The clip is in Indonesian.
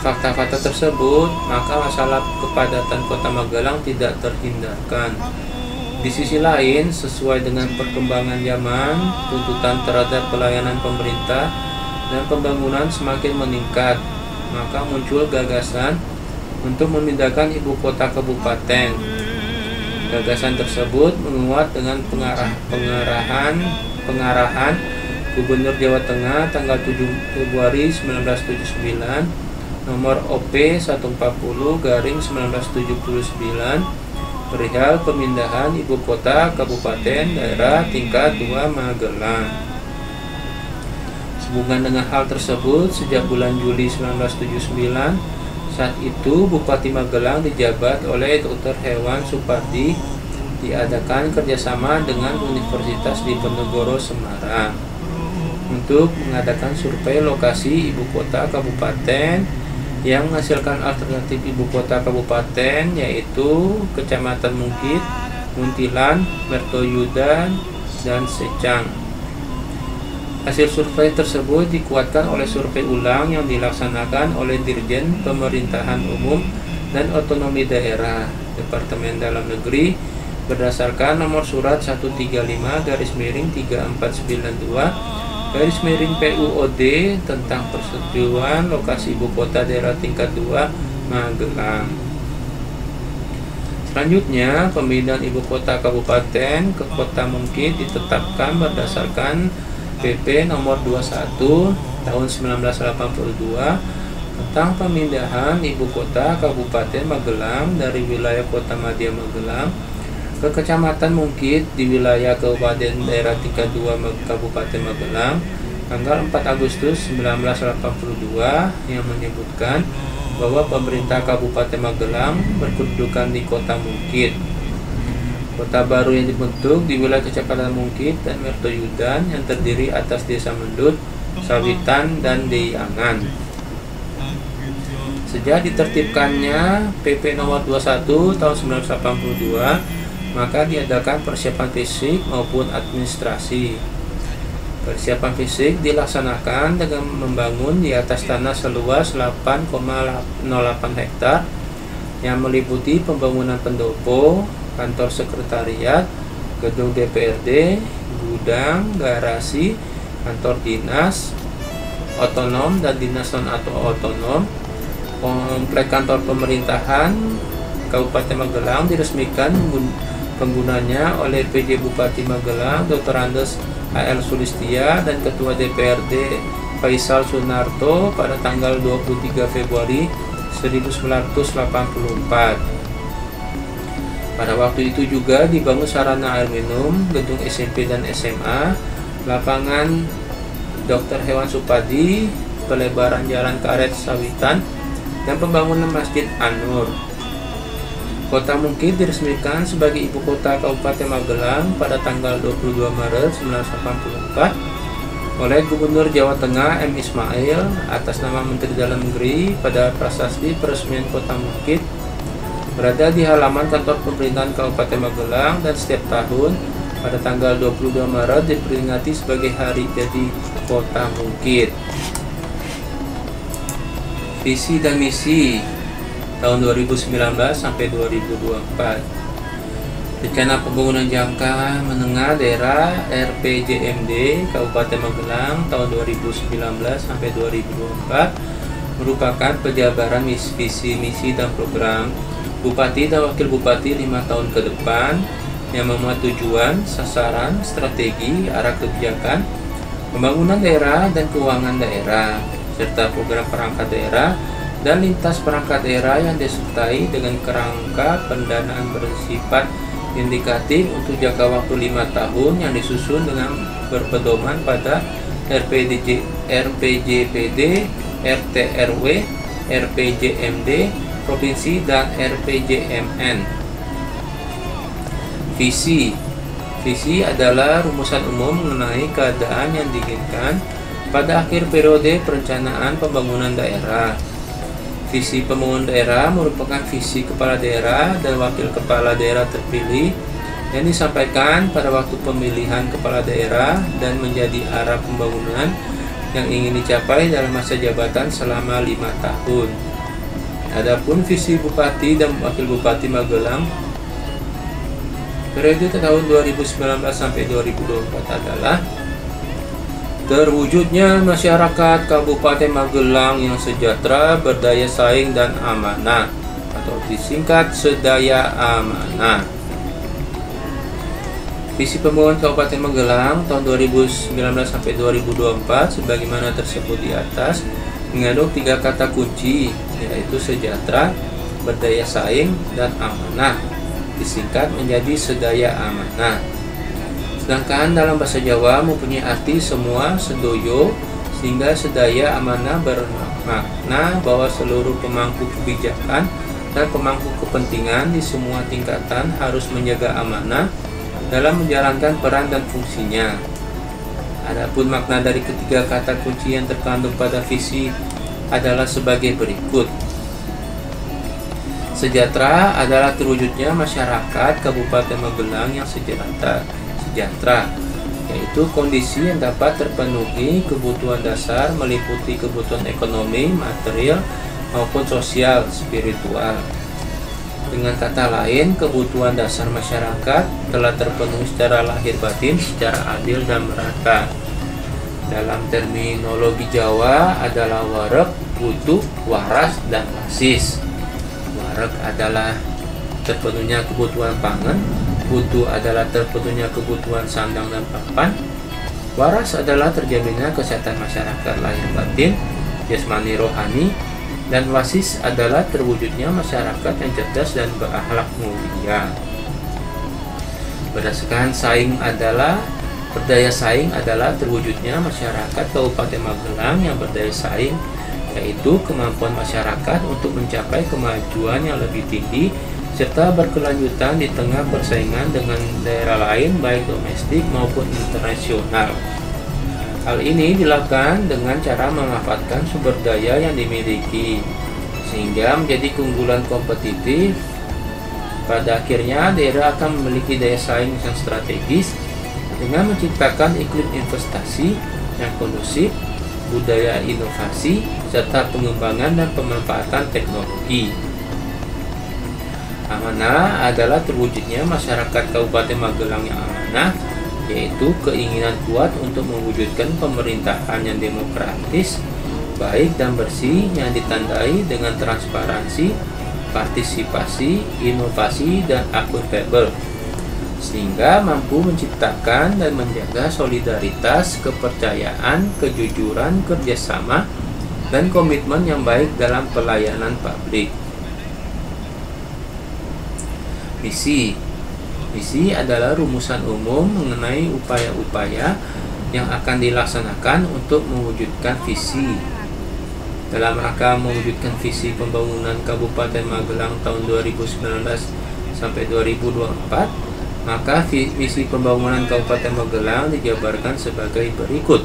fakta-fakta tersebut, maka masalah kepadatan Kota Magelang tidak terhindarkan. Di sisi lain, sesuai dengan perkembangan zaman, tuntutan terhadap pelayanan pemerintah dan pembangunan semakin meningkat, maka muncul gagasan untuk memindahkan ibu kota kabupaten. Gagasan tersebut menguat dengan pengarahan Gubernur Jawa Tengah tanggal 7 Februari 1979 nomor OP 140/1979 perihal pemindahan ibu kota kabupaten daerah tingkat 2 Magelang. Sehubungan dengan hal tersebut, sejak bulan Juli 1979, saat itu Bupati Magelang dijabat oleh Dr. Hewan Supardi, diadakan kerjasama dengan Universitas Diponegoro Semarang untuk mengadakan survei lokasi ibu kota kabupaten yang menghasilkan alternatif ibu kota kabupaten, yaitu Kecamatan Mungkit, Muntilan, Mertoyudan, dan Secang. Hasil survei tersebut dikuatkan oleh survei ulang yang dilaksanakan oleh Dirjen Pemerintahan Umum dan Otonomi Daerah Departemen Dalam Negeri berdasarkan nomor surat 135-3492/PUOD tentang persetujuan lokasi ibu kota daerah tingkat 2 Magelang. Selanjutnya, pemindahan ibu kota kabupaten ke Kota Mungkit ditetapkan berdasarkan PP nomor 21 tahun 1982 tentang pemindahan ibu kota Kabupaten Magelang dari wilayah Kota Madya Magelang ke Kecamatan Mungkit di wilayah Kabupaten Daerah Tingkat 2 Kabupaten Magelang tanggal 4 Agustus 1982 yang menyebutkan bahwa pemerintah Kabupaten Magelang berkedudukan di Kota Mungkit. Kota baru yang dibentuk di wilayah Kecamatan Mungkit dan Mertoyudan yang terdiri atas Desa Mendut, Sawitan, dan Deyangan. Sejak ditertibkannya PP nomor 21 tahun 1982, maka diadakan persiapan fisik maupun administrasi. Persiapan fisik dilaksanakan dengan membangun di atas tanah seluas 8,08 hektar yang meliputi pembangunan pendopo, kantor sekretariat, gedung DPRD, gudang, garasi, kantor dinas otonom dan dinas non-otonom. Komplek kantor pemerintahan Kabupaten Magelang diresmikan penggunanya oleh PJ Bupati Magelang Dr. Andes A.L. Sulistia dan Ketua DPRD Faisal Sunarto pada tanggal 23 Februari 1984. Pada waktu itu juga dibangun sarana air minum, gedung SMP dan SMA, lapangan Dr. Hewan Supardi, pelebaran jalan karet Sawitan, dan pembangunan Masjid An-Nur. Kota Mungkit diresmikan sebagai ibu kota Kabupaten Magelang pada tanggal 22 Maret 1984 oleh Gubernur Jawa Tengah M. Ismail atas nama Menteri Dalam Negeri pada prasasti peresmian Kota Mungkit berada di halaman kantor pemerintahan Kabupaten Magelang, dan setiap tahun pada tanggal 22 Maret diperingati sebagai hari jadi Kota Mungkit. Visi dan misi tahun 2019 sampai 2024. Rencana pembangunan jangka menengah daerah RPJMD Kabupaten Magelang tahun 2019 sampai 2024 merupakan penjabaran visi misi dan program Bupati dan Wakil Bupati 5 tahun ke depan yang memuat tujuan, sasaran, strategi, arah kebijakan, pembangunan daerah dan keuangan daerah, serta program perangkat daerah dan lintas perangkat daerah yang disertai dengan kerangka pendanaan bersifat indikatif untuk jangka waktu 5 tahun yang disusun dengan berpedoman pada RPJPD, RTRW, RPJMD, Provinsi, dan RPJMN. Visi adalah rumusan umum mengenai keadaan yang diinginkan pada akhir periode perencanaan pembangunan daerah. Visi pembangunan daerah merupakan visi kepala daerah dan wakil kepala daerah terpilih yang disampaikan pada waktu pemilihan kepala daerah dan menjadi arah pembangunan yang ingin dicapai dalam masa jabatan selama 5 tahun. Adapun visi Bupati dan Wakil Bupati Magelang periode tahun 2019 sampai 2024 adalah terwujudnya masyarakat Kabupaten Magelang yang sejahtera, berdaya saing dan amanah, atau disingkat Sedaya Amanah. Visi pembangunan Kabupaten Magelang tahun 2019 sampai 2024 sebagaimana tersebut di atas mengandung 3 kata kunci, yaitu sejahtera, berdaya saing, dan amanah, disingkat menjadi Sedaya Amanah. Sedangkan dalam bahasa Jawa mempunyai arti semua, sedoyo, sehingga Sedaya Amanah bermakna bahwa seluruh pemangku kebijakan dan pemangku kepentingan di semua tingkatan harus menjaga amanah dalam menjalankan peran dan fungsinya. Adapun makna dari ketiga kata kunci yang terkandung pada visi adalah sebagai berikut. Sejahtera adalah terwujudnya masyarakat Kabupaten Magelang yang sejahtera, yaitu kondisi yang dapat terpenuhi kebutuhan dasar meliputi kebutuhan ekonomi, material, maupun sosial, spiritual. Dengan kata lain, kebutuhan dasar masyarakat telah terpenuhi secara lahir batin, secara adil dan merata. Dalam terminologi Jawa adalah wareg, wudu, waras, dan wasis. Wareg adalah terpenuhnya kebutuhan pangan, wudu adalah terpenuhnya kebutuhan sandang dan papan, waras adalah terjaminnya kesehatan masyarakat lahir batin, jasmani rohani, dan wasis adalah terwujudnya masyarakat yang cerdas dan berakhlak mulia. Berdaya saing adalah terwujudnya masyarakat Kabupaten Magelang yang berdaya saing, yaitu kemampuan masyarakat untuk mencapai kemajuan yang lebih tinggi serta berkelanjutan di tengah persaingan dengan daerah lain baik domestik maupun internasional. Hal ini dilakukan dengan cara memanfaatkan sumber daya yang dimiliki sehingga menjadi keunggulan kompetitif. Pada akhirnya daerah akan memiliki daya saing yang strategis dengan menciptakan iklim investasi yang kondusif, budaya inovasi, serta pengembangan dan pemanfaatan teknologi. Amanah adalah terwujudnya masyarakat Kabupaten Magelang yang amanah, yaitu keinginan kuat untuk mewujudkan pemerintahan yang demokratis, baik dan bersih yang ditandai dengan transparansi, partisipasi, inovasi, dan akuntabel, sehingga mampu menciptakan dan menjaga solidaritas, kepercayaan, kejujuran, kerjasama, dan komitmen yang baik dalam pelayanan publik. Misi adalah rumusan umum mengenai upaya-upaya yang akan dilaksanakan untuk mewujudkan visi. Dalam rangka mewujudkan visi pembangunan Kabupaten Magelang tahun 2019 sampai 2024, maka visi pembangunan Kabupaten Magelang dijabarkan sebagai berikut.